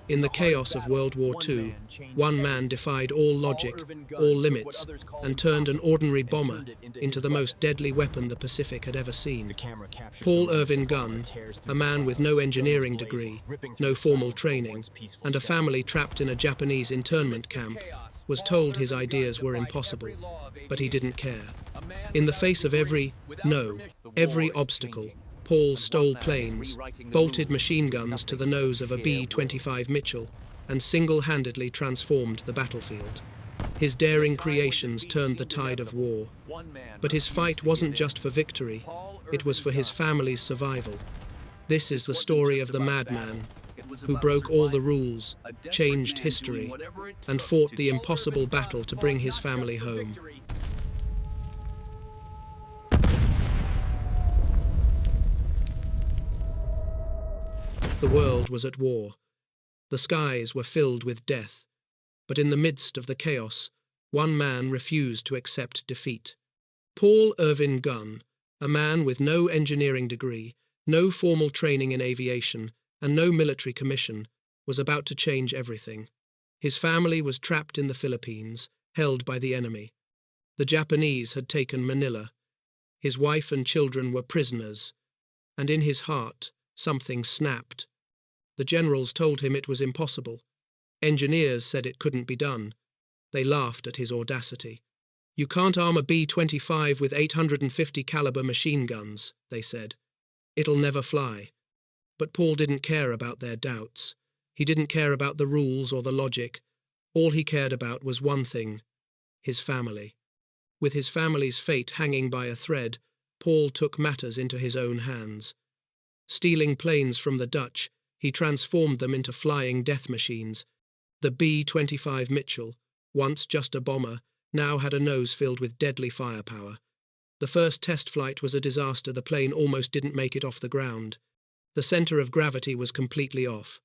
In the chaos of World War II, one man defied all logic, all limits, and turned an ordinary bomber into the most deadly weapon the Pacific had ever seen. Paul Irvin Gunn, a man with no engineering degree, no formal training, and a family trapped in a Japanese internment camp, was told his ideas were impossible, but he didn't care. In the face of every obstacle, Paul stole planes, bolted machine guns to the nose of a B-25 Mitchell, and single-handedly transformed the battlefield. His daring creations turned the tide of war. But his fight wasn't just for victory, it was for his family's survival. This is the story of the madman who broke all the rules, changed history, and fought the impossible battle to bring his family home. The world was at war. The skies were filled with death. But in the midst of the chaos, one man refused to accept defeat. Paul Irvin Gunn, a man with no engineering degree, no formal training in aviation, and no military commission, was about to change everything. His family was trapped in the Philippines, held by the enemy. The Japanese had taken Manila. His wife and children were prisoners, and in his heart, something snapped. The generals told him it was impossible. Engineers said it couldn't be done. They laughed at his audacity. "You can't arm a B-25 with 850 caliber machine guns," they said. "It'll never fly." But Paul didn't care about their doubts. He didn't care about the rules or the logic. All he cared about was one thing: his family. With his family's fate hanging by a thread, Paul took matters into his own hands. Stealing planes from the Dutch, he transformed them into flying death machines. The B-25 Mitchell, once just a bomber, now had a nose filled with deadly firepower. The first test flight was a disaster. The plane almost didn't make it off the ground. The center of gravity was completely off.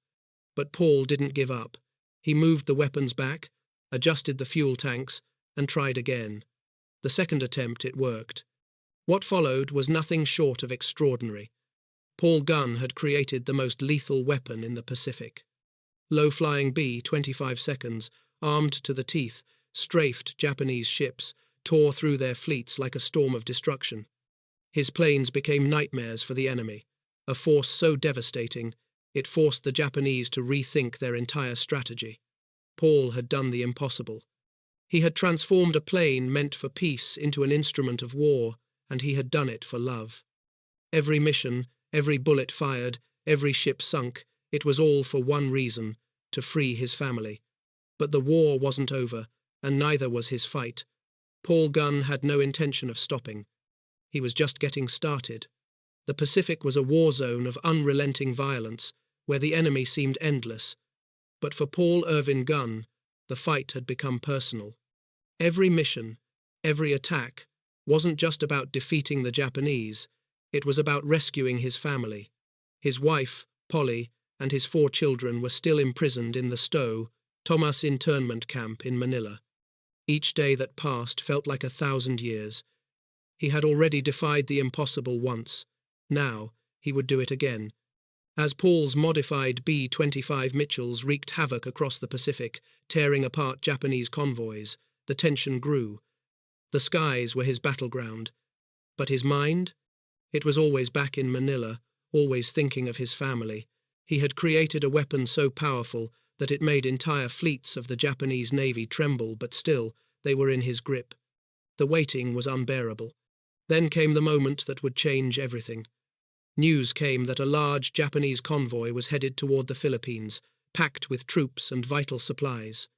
But Paul didn't give up. He moved the weapons back, adjusted the fuel tanks, and tried again. The second attempt, it worked. What followed was nothing short of extraordinary. Paul Gunn had created the most lethal weapon in the Pacific. Low-flying B-25 seconds, armed to the teeth, strafed Japanese ships, tore through their fleets like a storm of destruction. His planes became nightmares for the enemy, a force so devastating it forced the Japanese to rethink their entire strategy. Paul had done the impossible. He had transformed a plane meant for peace into an instrument of war, and he had done it for love. Every mission, every bullet fired, every ship sunk, it was all for one reason: to free his family. But the war wasn't over, and neither was his fight. Paul Gunn had no intention of stopping. He was just getting started. The Pacific was a war zone of unrelenting violence, where the enemy seemed endless. But for Paul Irvin Gunn, the fight had become personal. Every mission, every attack, wasn't just about defeating the Japanese. It was about rescuing his family. His wife, Polly, and his 4 children were still imprisoned in the Stowe, Thomas internment camp in Manila. Each day that passed felt like 1,000 years. He had already defied the impossible once. Now he would do it again. As Paul's modified B-25 Mitchells wreaked havoc across the Pacific, tearing apart Japanese convoys, the tension grew. The skies were his battleground. But his mind? It was always back in Manila, always thinking of his family. He had created a weapon so powerful that it made entire fleets of the Japanese Navy tremble, but still, they were in his grip. The waiting was unbearable. Then came the moment that would change everything. News came that a large Japanese convoy was headed toward the Philippines, packed with troops and vital supplies.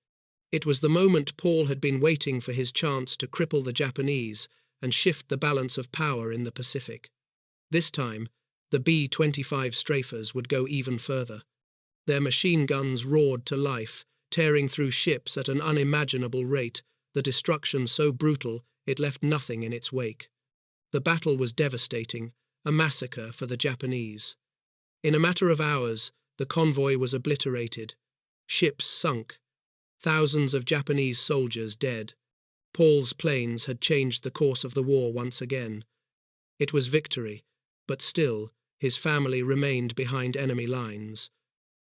It was the moment Paul had been waiting for, his chance to cripple the Japanese and shift the balance of power in the Pacific. This time, the B-25 strafers would go even further. Their machine guns roared to life, tearing through ships at an unimaginable rate, the destruction so brutal it left nothing in its wake. The battle was devastating, a massacre for the Japanese. In a matter of hours, the convoy was obliterated. Ships sunk. Thousands of Japanese soldiers dead. Paul's planes had changed the course of the war once again. It was victory, but still, his family remained behind enemy lines.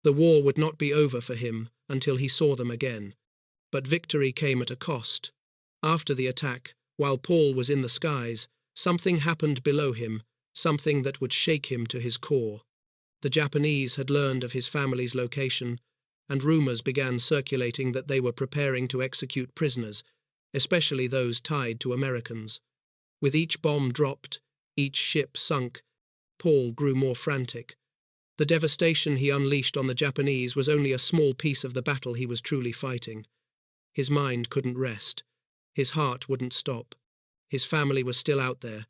The war would not be over for him until he saw them again. But victory came at a cost. After the attack, while Paul was in the skies, something happened below him, something that would shake him to his core. The Japanese had learned of his family's location, and rumors began circulating that they were preparing to execute prisoners, especially those tied to Americans. With each bomb dropped, each ship sunk, Paul grew more frantic. The devastation he unleashed on the Japanese was only a small piece of the battle he was truly fighting. His mind couldn't rest. His heart wouldn't stop. His family was still out there,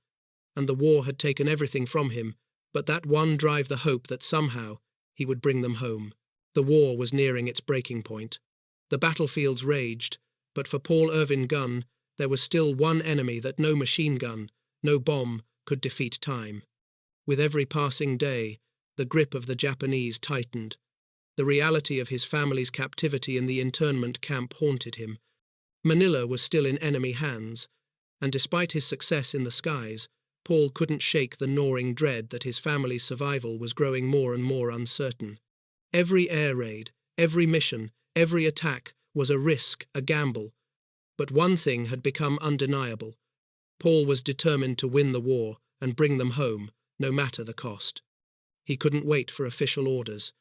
and the war had taken everything from him, but that one drove the hope that somehow he would bring them home. The war was nearing its breaking point. The battlefields raged, but for Paul Irvin Gunn, there was still one enemy that no machine gun, no bomb could defeat: time. With every passing day, the grip of the Japanese tightened. The reality of his family's captivity in the internment camp haunted him. Manila was still in enemy hands, and despite his success in the skies, Paul couldn't shake the gnawing dread that his family's survival was growing more and more uncertain. Every air raid, every mission, every attack was a risk, a gamble. But one thing had become undeniable. Paul was determined to win the war and bring them home, no matter the cost. He couldn't wait for official orders.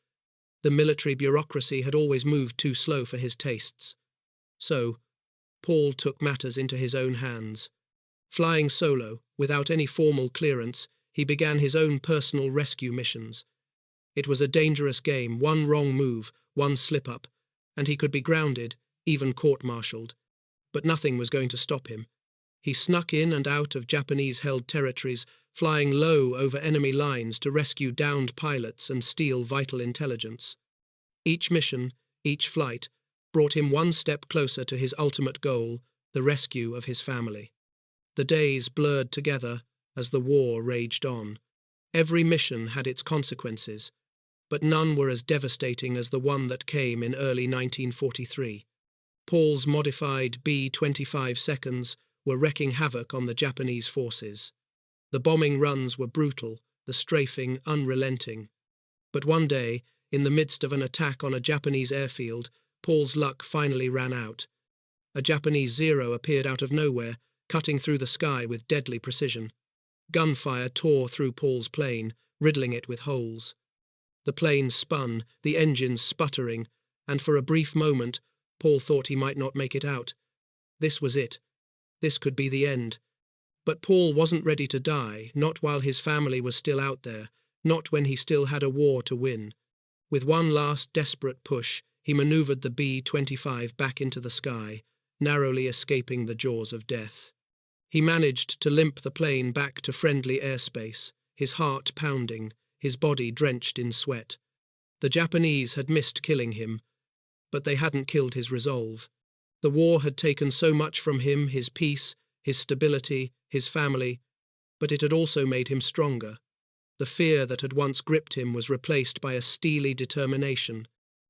The military bureaucracy had always moved too slow for his tastes. So, Paul took matters into his own hands. Flying solo, without any formal clearance, he began his own personal rescue missions. It was a dangerous game, one wrong move, one slip-up, and he could be grounded, even court-martialed. But nothing was going to stop him. He snuck in and out of Japanese-held territories, flying low over enemy lines to rescue downed pilots and steal vital intelligence. Each mission, each flight, brought him one step closer to his ultimate goal, the rescue of his family. The days blurred together as the war raged on. Every mission had its consequences, but none were as devastating as the one that came in early 1943. Paul's modified B-25 seconds were wreaking havoc on the Japanese forces. The bombing runs were brutal, the strafing unrelenting. But one day, in the midst of an attack on a Japanese airfield, Paul's luck finally ran out. A Japanese Zero appeared out of nowhere, cutting through the sky with deadly precision. Gunfire tore through Paul's plane, riddling it with holes. The plane spun, the engines sputtering, and for a brief moment, Paul thought he might not make it out. This was it. This could be the end. But Paul wasn't ready to die, not while his family was still out there, not when he still had a war to win. With one last desperate push, he maneuvered the B-25 back into the sky, narrowly escaping the jaws of death. He managed to limp the plane back to friendly airspace, his heart pounding, his body drenched in sweat. The Japanese had missed killing him, but they hadn't killed his resolve. The war had taken so much from him, his peace, his stability, his family, but it had also made him stronger. The fear that had once gripped him was replaced by a steely determination.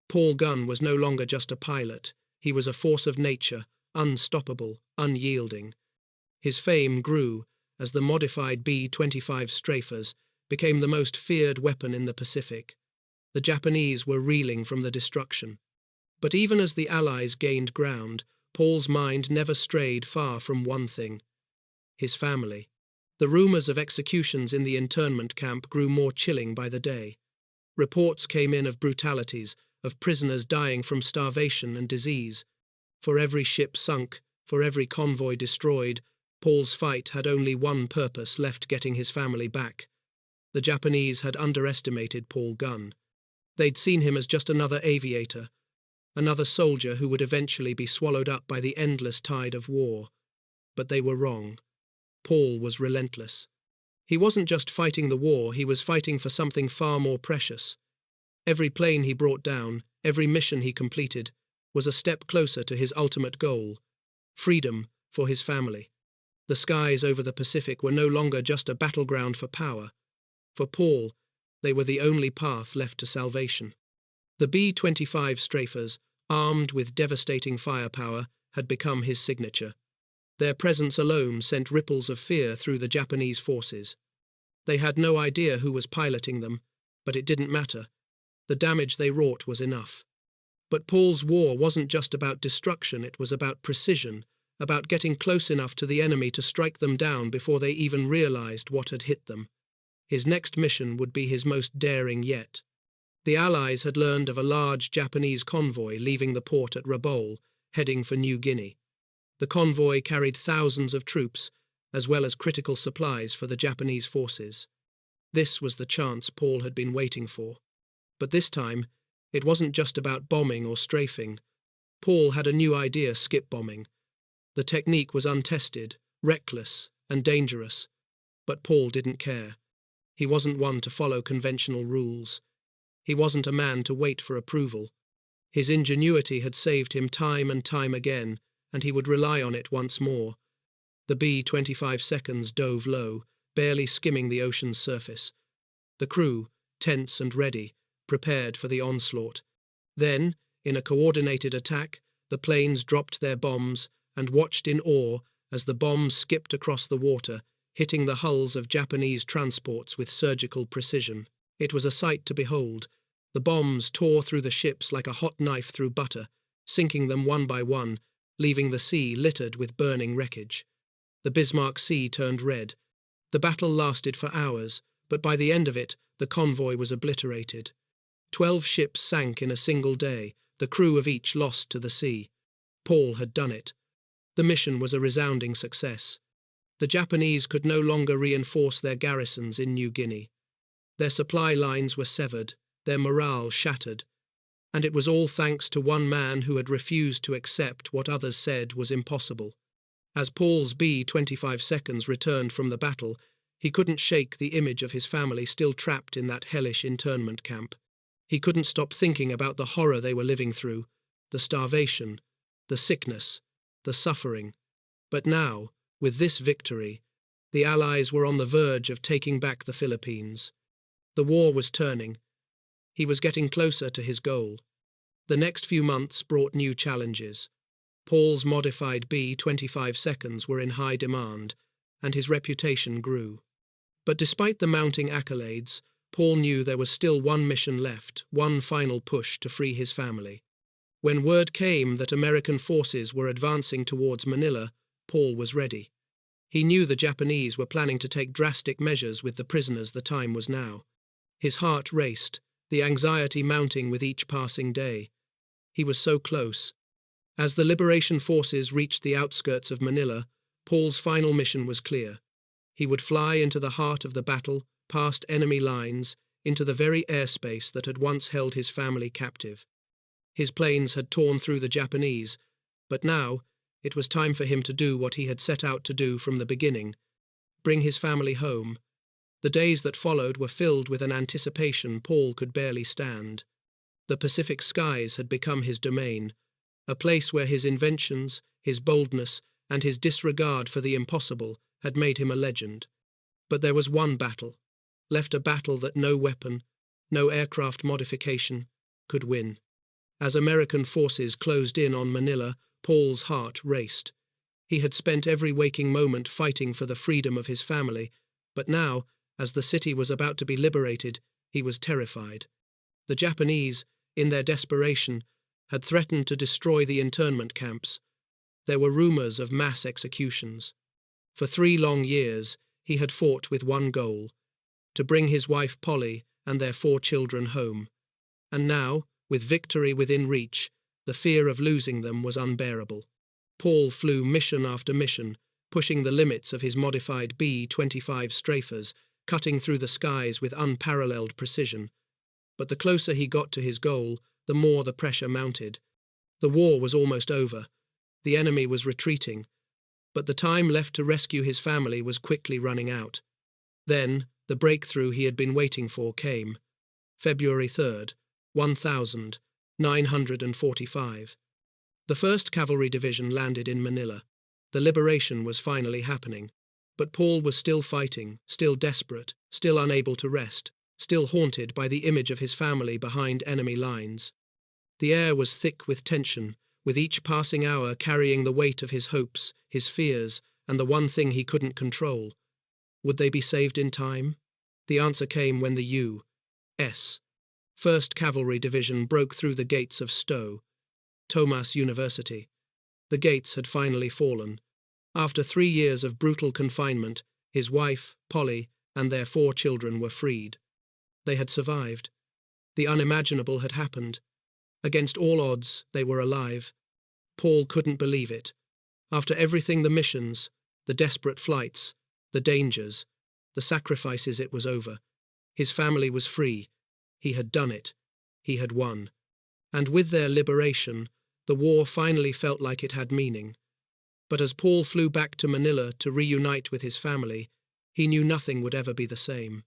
Paul Gunn was no longer just a pilot. He was a force of nature, unstoppable, unyielding. His fame grew as the modified B-25 strafers became the most feared weapon in the Pacific. The Japanese were reeling from the destruction. But even as the Allies gained ground, Paul's mind never strayed far from one thing: his family. The rumors of executions in the internment camp grew more chilling by the day. Reports came in of brutalities, of prisoners dying from starvation and disease. For every ship sunk, for every convoy destroyed, Paul's fight had only one purpose: left getting his family back. The Japanese had underestimated Paul Gunn. They'd seen him as just another aviator, another soldier who would eventually be swallowed up by the endless tide of war. But they were wrong. Paul was relentless. He wasn't just fighting the war, he was fighting for something far more precious. Every plane he brought down, every mission he completed, was a step closer to his ultimate goal: freedom for his family. The skies over the Pacific were no longer just a battleground for power. For Paul, they were the only path left to salvation. The B-25 strafers, armed with devastating firepower, had become his signature. Their presence alone sent ripples of fear through the Japanese forces. They had no idea who was piloting them, but it didn't matter. The damage they wrought was enough. But Paul's war wasn't just about destruction, it was about precision, about getting close enough to the enemy to strike them down before they even realized what had hit them. His next mission would be his most daring yet. The Allies had learned of a large Japanese convoy leaving the port at Rabaul, heading for New Guinea. The convoy carried thousands of troops, as well as critical supplies for the Japanese forces. This was the chance Paul had been waiting for. But this time, it wasn't just about bombing or strafing. Paul had a new idea: skip bombing. The technique was untested, reckless, and dangerous. But Paul didn't care. He wasn't one to follow conventional rules. He wasn't a man to wait for approval. His ingenuity had saved him time and time again, and he would rely on it once more. The B-25 seconds dove low, barely skimming the ocean's surface. The crew, tense and ready, prepared for the onslaught. Then, in a coordinated attack, the planes dropped their bombs and watched in awe as the bombs skipped across the water, hitting the hulls of Japanese transports with surgical precision. It was a sight to behold. The bombs tore through the ships like a hot knife through butter, sinking them one by one, leaving the sea littered with burning wreckage. The Bismarck Sea turned red. The battle lasted for hours, but by the end of it, the convoy was obliterated. 12 ships sank in a single day, the crew of each lost to the sea. Paul had done it. The mission was a resounding success. The Japanese could no longer reinforce their garrisons in New Guinea. Their supply lines were severed, their morale shattered, and it was all thanks to one man who had refused to accept what others said was impossible. As Paul's B-25 seconds returned from the battle, he couldn't shake the image of his family still trapped in that hellish internment camp. He couldn't stop thinking about the horror they were living through, the starvation, the sickness, the suffering. But now, with this victory, the Allies were on the verge of taking back the Philippines. The war was turning. He was getting closer to his goal. The next few months brought new challenges. Paul's modified B-25 seconds were in high demand, and his reputation grew. But despite the mounting accolades, Paul knew there was still one mission left, one final push to free his family. When word came that American forces were advancing towards Manila, Paul was ready. He knew the Japanese were planning to take drastic measures with the prisoners. The time was now. His heart raced, the anxiety mounting with each passing day. He was so close. As the liberation forces reached the outskirts of Manila, Paul's final mission was clear. He would fly into the heart of the battle, past enemy lines, into the very airspace that had once held his family captive. His planes had torn through the Japanese, but now it was time for him to do what he had set out to do from the beginning: bring his family home. The days that followed were filled with an anticipation Paul could barely stand. The Pacific skies had become his domain, a place where his inventions, his boldness, and his disregard for the impossible had made him a legend. But there was one battle, left, a battle that no weapon, no aircraft modification, could win. As American forces closed in on Manila, Paul's heart raced. He had spent every waking moment fighting for the freedom of his family, but now, as the city was about to be liberated, he was terrified. The Japanese, in their desperation, had threatened to destroy the internment camps. There were rumors of mass executions. For 3 long years, he had fought with one goal: to bring his wife Polly and their 4 children home. And now, with victory within reach, the fear of losing them was unbearable. Paul flew mission after mission, pushing the limits of his modified B-25 strafers, cutting through the skies with unparalleled precision. But the closer he got to his goal, the more the pressure mounted. The war was almost over. The enemy was retreating, but the time left to rescue his family was quickly running out. Then, the breakthrough he had been waiting for came. February 3rd, 1945. The 1st Cavalry Division landed in Manila. The liberation was finally happening. But Paul was still fighting, still desperate, still unable to rest, still haunted by the image of his family behind enemy lines. The air was thick with tension, with each passing hour carrying the weight of his hopes, his fears, and the one thing he couldn't control. Would they be saved in time? The answer came when the U.S. 1st Cavalry Division broke through the gates of Stowe, Thomas University. The gates had finally fallen. After 3 years of brutal confinement, his wife, Polly, and their 4 children were freed. They had survived. The unimaginable had happened. Against all odds, they were alive. Paul couldn't believe it. After everything, the missions, the desperate flights, the dangers, the sacrifices, it was over. His family was free. He had done it. He had won. And with their liberation, the war finally felt like it had meaning. But as Paul flew back to Manila to reunite with his family, he knew nothing would ever be the same.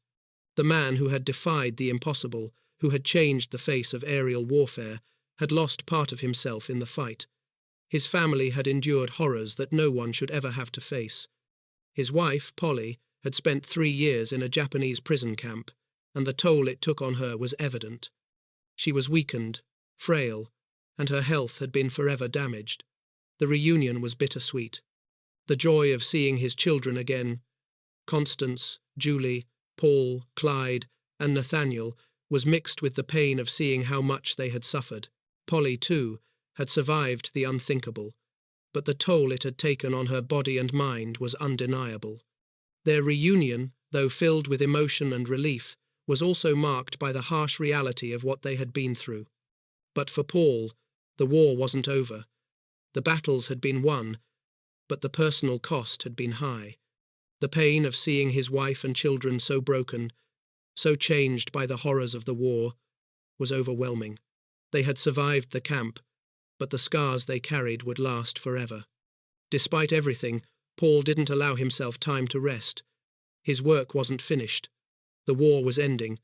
The man who had defied the impossible, who had changed the face of aerial warfare, had lost part of himself in the fight. His family had endured horrors that no one should ever have to face. His wife, Polly, had spent 3 years in a Japanese prison camp, and the toll it took on her was evident. She was weakened, frail, and her health had been forever damaged. The reunion was bittersweet. The joy of seeing his children again, Constance, Julie, Paul, Clyde, and Nathaniel, was mixed with the pain of seeing how much they had suffered. Polly, too, had survived the unthinkable, but the toll it had taken on her body and mind was undeniable. Their reunion, though filled with emotion and relief, was also marked by the harsh reality of what they had been through. But for Paul, the war wasn't over. The battles had been won, but the personal cost had been high. The pain of seeing his wife and children so broken, so changed by the horrors of the war, was overwhelming. They had survived the camp, but the scars they carried would last forever. Despite everything, Paul didn't allow himself time to rest. His work wasn't finished. The war was ending,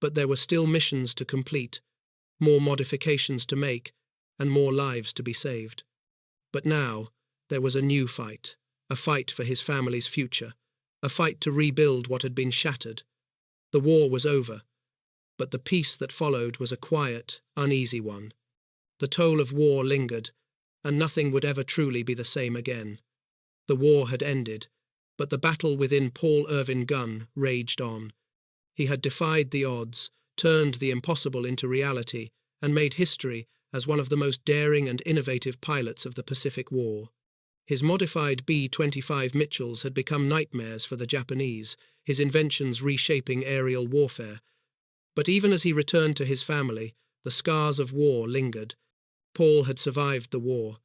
but there were still missions to complete, more modifications to make, and more lives to be saved. But now, there was a new fight, a fight for his family's future, a fight to rebuild what had been shattered. The war was over, but the peace that followed was a quiet, uneasy one. The toll of war lingered, and nothing would ever truly be the same again. The war had ended, but the battle within Paul Irvin Gunn raged on. He had defied the odds, turned the impossible into reality, and made history as one of the most daring and innovative pilots of the Pacific War. His modified B-25 Mitchells had become nightmares for the Japanese, his inventions reshaping aerial warfare. But even as he returned to his family, the scars of war lingered. Paul had survived the war,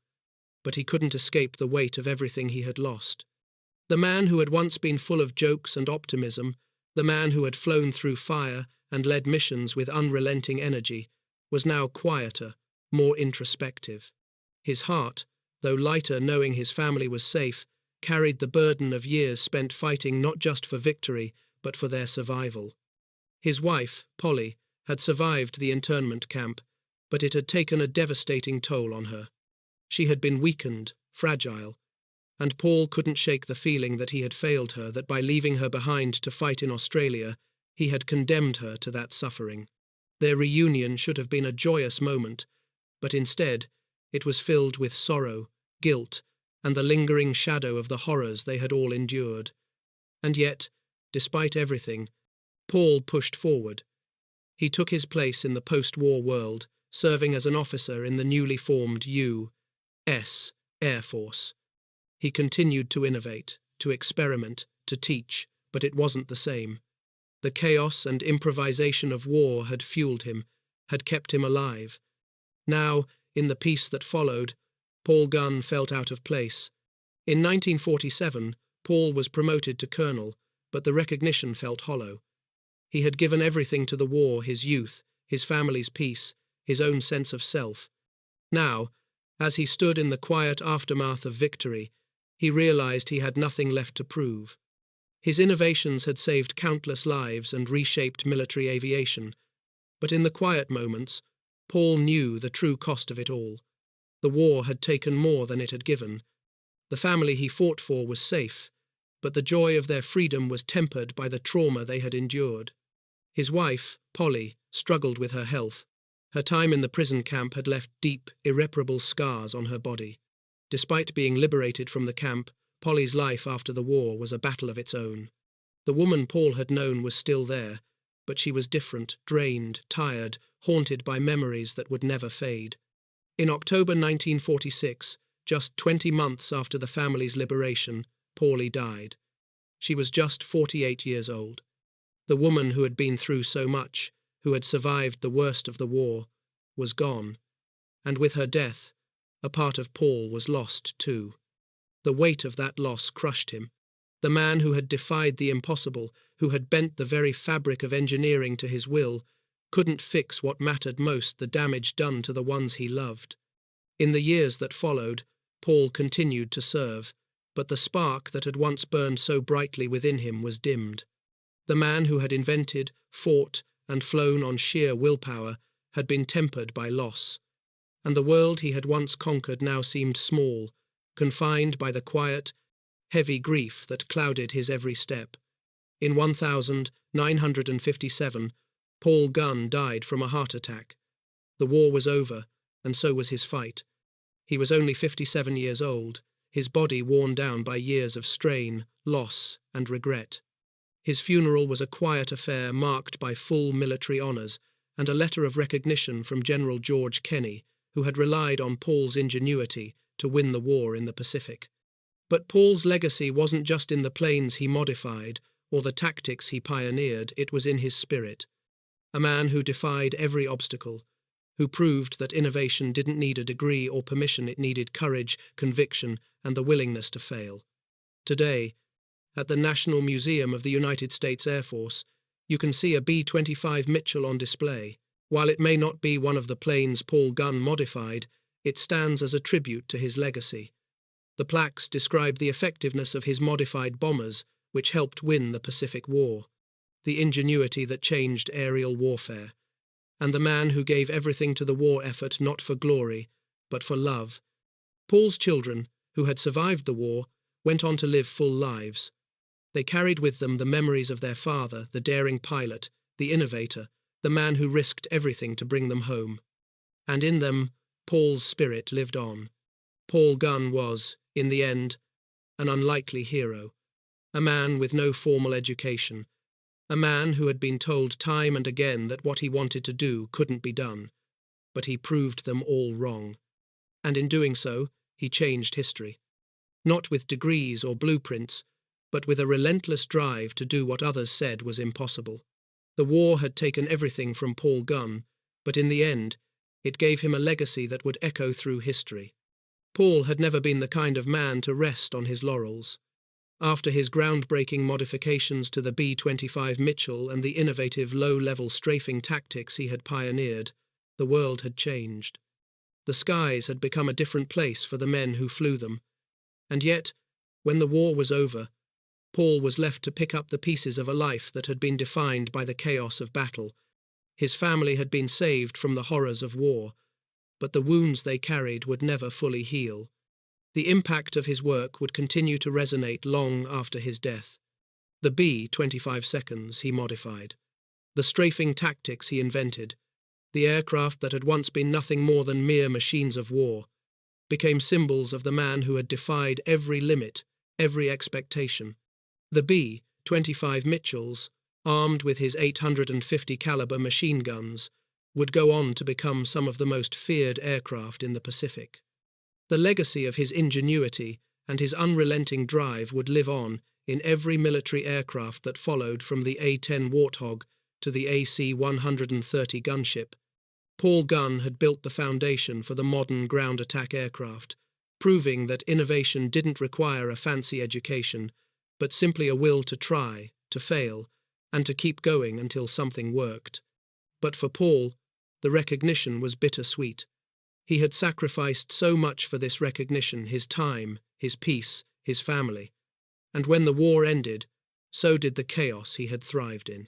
but he couldn't escape the weight of everything he had lost. The man who had once been full of jokes and optimism, the man who had flown through fire and led missions with unrelenting energy, was now quieter, more introspective. His heart, though lighter knowing his family was safe, carried the burden of years spent fighting not just for victory, but for their survival. His wife, Polly, had survived the internment camp, but it had taken a devastating toll on her. She had been weakened, fragile, and Paul couldn't shake the feeling that he had failed her, that by leaving her behind to fight in Australia, he had condemned her to that suffering. Their reunion should have been a joyous moment, but instead, it was filled with sorrow, guilt, and the lingering shadow of the horrors they had all endured. And yet, despite everything, Paul pushed forward. He took his place in the post-war world, serving as an officer in the newly formed U.S. Air Force. He continued to innovate, to experiment, to teach, but it wasn't the same. The chaos and improvisation of war had fueled him, had kept him alive. Now, in the peace that followed, Paul Gunn felt out of place. In 1947, Paul was promoted to colonel, but the recognition felt hollow. He had given everything to the war, his youth, his family's peace, his own sense of self. Now, as he stood in the quiet aftermath of victory, he realized he had nothing left to prove. His innovations had saved countless lives and reshaped military aviation, but in the quiet moments, Paul knew the true cost of it all. The war had taken more than it had given. The family he fought for was safe, but the joy of their freedom was tempered by the trauma they had endured. His wife, Polly, struggled with her health. Her time in the prison camp had left deep, irreparable scars on her body. Despite being liberated from the camp, Polly's life after the war was a battle of its own. The woman Paul had known was still there, but she was different, drained, tired, haunted by memories that would never fade. In October 1946, just 20 months after the family's liberation, Paulie died. She was just 48 years old. The woman who had been through so much, who had survived the worst of the war, was gone, and with her death, a part of Paul was lost too. The weight of that loss crushed him. The man who had defied the impossible, who had bent the very fabric of engineering to his will, couldn't fix what mattered most, the damage done to the ones he loved. In the years that followed, Paul continued to serve, but the spark that had once burned so brightly within him was dimmed. The man who had invented, fought, and flown on sheer willpower had been tempered by loss, and the world he had once conquered now seemed small, confined by the quiet, heavy grief that clouded his every step. In 1957, Paul Gunn died from a heart attack. The war was over, and so was his fight. He was only 57 years old, his body worn down by years of strain, loss, and regret. His funeral was a quiet affair marked by full military honours and a letter of recognition from General George Kenney, who had relied on Paul's ingenuity to win the war in the Pacific. But Paul's legacy wasn't just in the planes he modified or the tactics he pioneered, it was in his spirit. A man who defied every obstacle, who proved that innovation didn't need a degree or permission, it needed courage, conviction, and the willingness to fail. Today, at the National Museum of the United States Air Force, you can see a B-25 Mitchell on display. While it may not be one of the planes Paul Gunn modified, it stands as a tribute to his legacy. The plaques describe the effectiveness of his modified bombers, which helped win the Pacific War, the ingenuity that changed aerial warfare, and the man who gave everything to the war effort not for glory, but for love. Paul's children, who had survived the war, went on to live full lives. They carried with them the memories of their father, the daring pilot, the innovator, the man who risked everything to bring them home. And in them, Paul's spirit lived on. Paul Gunn was, in the end, an unlikely hero, a man with no formal education, a man who had been told time and again that what he wanted to do couldn't be done, but he proved them all wrong. And in doing so, he changed history. Not with degrees or blueprints, but with a relentless drive to do what others said was impossible. The war had taken everything from Paul Gunn, but in the end, it gave him a legacy that would echo through history. Paul had never been the kind of man to rest on his laurels. After his groundbreaking modifications to the B-25 Mitchell and the innovative low-level strafing tactics he had pioneered, the world had changed. The skies had become a different place for the men who flew them. And yet, when the war was over, Paul was left to pick up the pieces of a life that had been defined by the chaos of battle. His family had been saved from the horrors of war, but the wounds they carried would never fully heal. The impact of his work would continue to resonate long after his death. The B-25 seconds he modified, the strafing tactics he invented, the aircraft that had once been nothing more than mere machines of war, became symbols of the man who had defied every limit, every expectation. The B-25 Mitchells, armed with his 850 caliber machine guns, would go on to become some of the most feared aircraft in the Pacific. The legacy of his ingenuity and his unrelenting drive would live on in every military aircraft that followed, from the A-10 Warthog to the AC-130 gunship. Paul Gunn had built the foundation for the modern ground attack aircraft, proving that innovation didn't require a fancy education, but simply a will to try, to fail, and to keep going until something worked. But for Paul, the recognition was bittersweet. He had sacrificed so much for this recognition, his time, his peace, his family. And when the war ended, so did the chaos he had thrived in.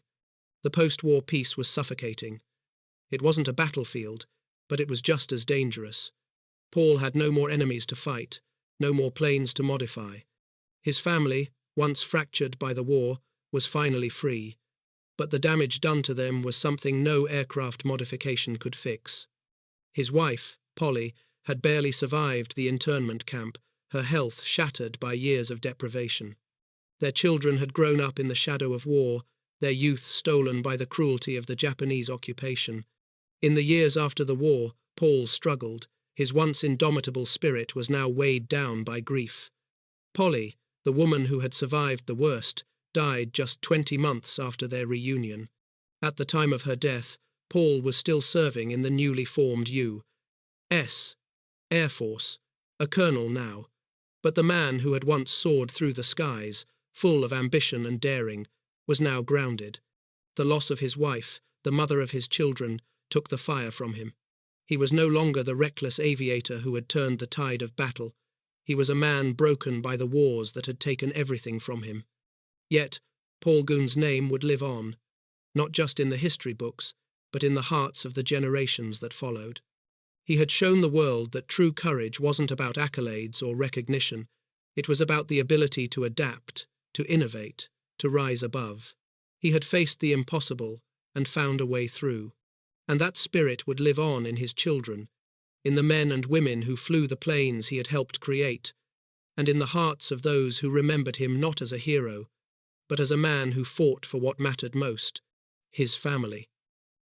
The post-war peace was suffocating. It wasn't a battlefield, but it was just as dangerous. Paul had no more enemies to fight, no more planes to modify. His family, once fractured by the war, was finally free, but the damage done to them was something no aircraft modification could fix. His wife, Polly, had barely survived the internment camp, her health shattered by years of deprivation. Their children had grown up in the shadow of war, their youth stolen by the cruelty of the Japanese occupation. In the years after the war, Paul struggled. His once indomitable spirit was now weighed down by grief. Polly, the woman who had survived the worst, died just 20 months after their reunion. At the time of her death, Paul was still serving in the newly formed U.S. Air Force, a colonel now. But the man who had once soared through the skies, full of ambition and daring, was now grounded. The loss of his wife, the mother of his children, took the fire from him. He was no longer the reckless aviator who had turned the tide of battle. He was a man broken by the wars that had taken everything from him. Yet, Paul Goon's name would live on, not just in the history books, but in the hearts of the generations that followed. He had shown the world that true courage wasn't about accolades or recognition. It was about the ability to adapt, to innovate, to rise above. He had faced the impossible and found a way through. And that spirit would live on in his children, in the men and women who flew the planes he had helped create, and in the hearts of those who remembered him not as a hero, but as a man who fought for what mattered most, his family.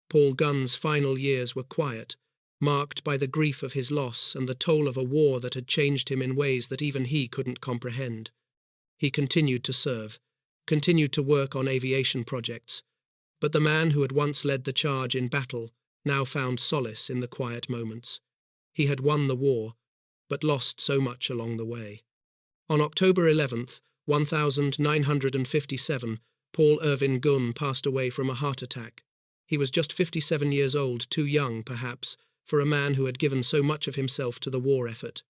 Paul Gunn's final years were quiet, marked by the grief of his loss and the toll of a war that had changed him in ways that even he couldn't comprehend. He continued to serve, continued to work on aviation projects, but the man who had once led the charge in battle now found solace in the quiet moments. He had won the war, but lost so much along the way. On October 11th, 1957, Paul Irvin Gunn passed away from a heart attack. He was just 57 years old, too young, perhaps, for a man who had given so much of himself to the war effort.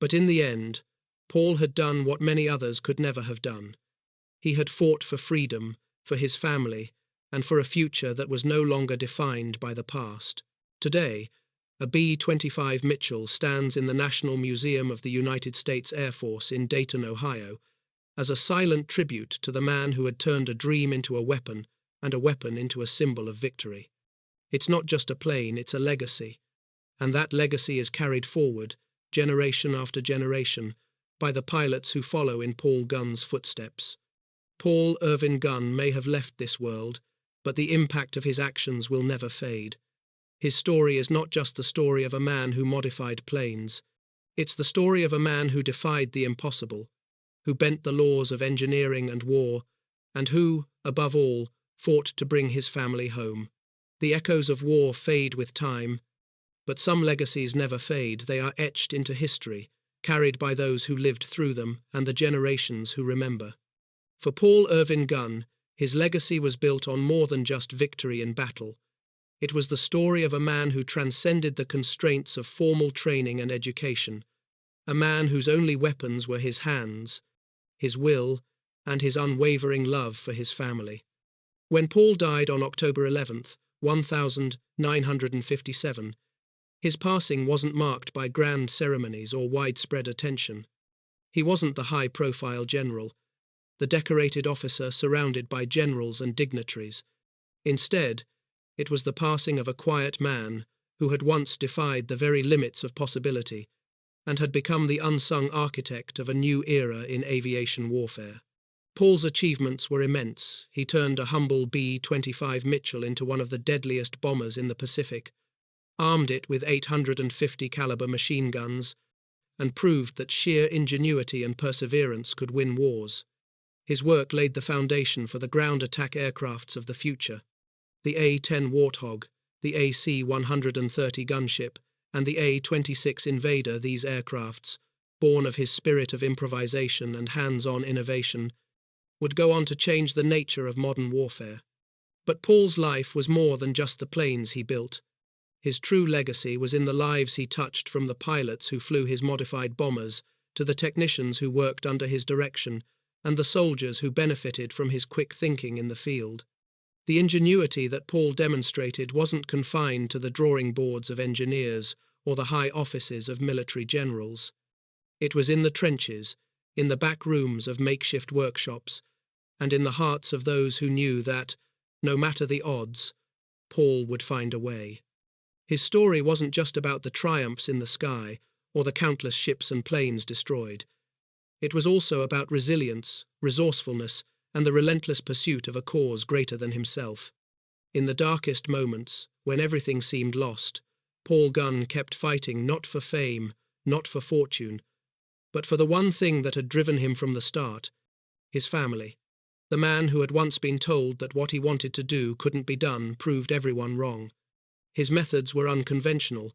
But in the end, Paul had done what many others could never have done. He had fought for freedom, for his family, and for a future that was no longer defined by the past. Today, a B-25 Mitchell stands in the National Museum of the United States Air Force in Dayton, Ohio, as a silent tribute to the man who had turned a dream into a weapon and a weapon into a symbol of victory. It's not just a plane, it's a legacy, and that legacy is carried forward, generation after generation, by the pilots who follow in Paul Gunn's footsteps. Paul Irvin Gunn may have left this world, but the impact of his actions will never fade. His story is not just the story of a man who modified planes. It's the story of a man who defied the impossible, who bent the laws of engineering and war, and who, above all, fought to bring his family home. The echoes of war fade with time, but some legacies never fade. They are etched into history, carried by those who lived through them and the generations who remember. For Paul Irvin Gunn, his legacy was built on more than just victory in battle. It was the story of a man who transcended the constraints of formal training and education, a man whose only weapons were his hands, his will, and his unwavering love for his family. When Paul died on October 11th, 1957, his passing wasn't marked by grand ceremonies or widespread attention. He wasn't the high-profile general, the decorated officer surrounded by generals and dignitaries. Instead, it was the passing of a quiet man who had once defied the very limits of possibility and had become the unsung architect of a new era in aviation warfare. Paul's achievements were immense. He turned a humble B-25 Mitchell into one of the deadliest bombers in the Pacific, armed it with 850 caliber machine guns, and proved that sheer ingenuity and perseverance could win wars. His work laid the foundation for the ground attack aircrafts of the future. The A-10 Warthog, the AC-130 gunship, and the A-26 Invader, these aircrafts, born of his spirit of improvisation and hands-on innovation, would go on to change the nature of modern warfare. But Paul's life was more than just the planes he built. His true legacy was in the lives he touched, from the pilots who flew his modified bombers to the technicians who worked under his direction and the soldiers who benefited from his quick thinking in the field. The ingenuity that Paul demonstrated wasn't confined to the drawing boards of engineers or the high offices of military generals. It was in the trenches, in the back rooms of makeshift workshops, and in the hearts of those who knew that, no matter the odds, Paul would find a way. His story wasn't just about the triumphs in the sky or the countless ships and planes destroyed. It was also about resilience, resourcefulness, and the relentless pursuit of a cause greater than himself. In the darkest moments, when everything seemed lost, Paul Gunn kept fighting not for fame, not for fortune, but for the one thing that had driven him from the start: his family. The man who had once been told that what he wanted to do couldn't be done proved everyone wrong. His methods were unconventional,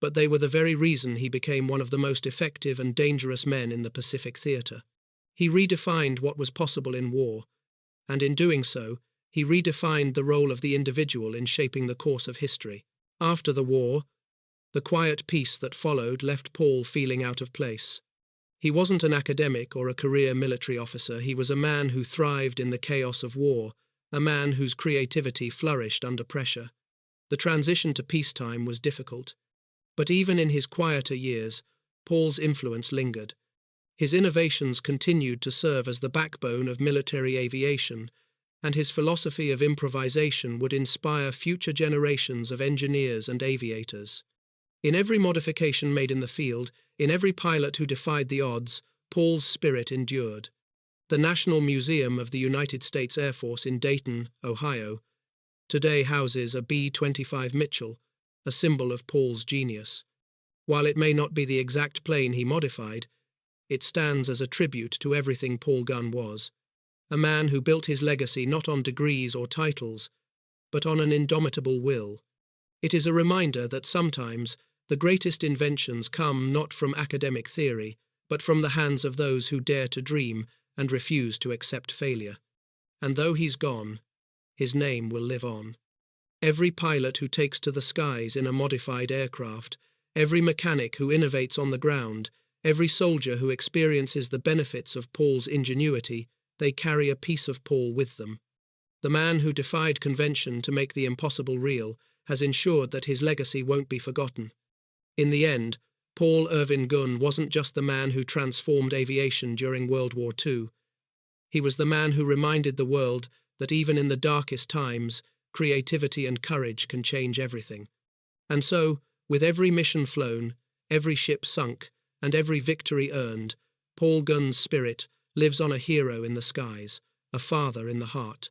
but they were the very reason he became one of the most effective and dangerous men in the Pacific theater. He redefined what was possible in war, and in doing so, he redefined the role of the individual in shaping the course of history. After the war, the quiet peace that followed left Paul feeling out of place. He wasn't an academic or a career military officer. He was a man who thrived in the chaos of war, a man whose creativity flourished under pressure. The transition to peacetime was difficult, but even in his quieter years, Paul's influence lingered. His innovations continued to serve as the backbone of military aviation, and his philosophy of improvisation would inspire future generations of engineers and aviators. In every modification made in the field, in every pilot who defied the odds, Paul's spirit endured. The National Museum of the United States Air Force in Dayton, Ohio, today houses a B-25 Mitchell, a symbol of Paul's genius. While it may not be the exact plane he modified, it stands as a tribute to everything Paul Gunn was, a man who built his legacy not on degrees or titles, but on an indomitable will. It is a reminder that sometimes the greatest inventions come not from academic theory, but from the hands of those who dare to dream and refuse to accept failure. And though he's gone, his name will live on. Every pilot who takes to the skies in a modified aircraft, every mechanic who innovates on the ground, every soldier who experiences the benefits of Paul's ingenuity, they carry a piece of Paul with them. The man who defied convention to make the impossible real has ensured that his legacy won't be forgotten. In the end, Paul Irvin Gunn wasn't just the man who transformed aviation during World War II. He was the man who reminded the world that even in the darkest times, creativity and courage can change everything. And so, with every mission flown, every ship sunk, and every victory earned, Paul Gunn's spirit lives on, a hero in the skies, a father in the heart,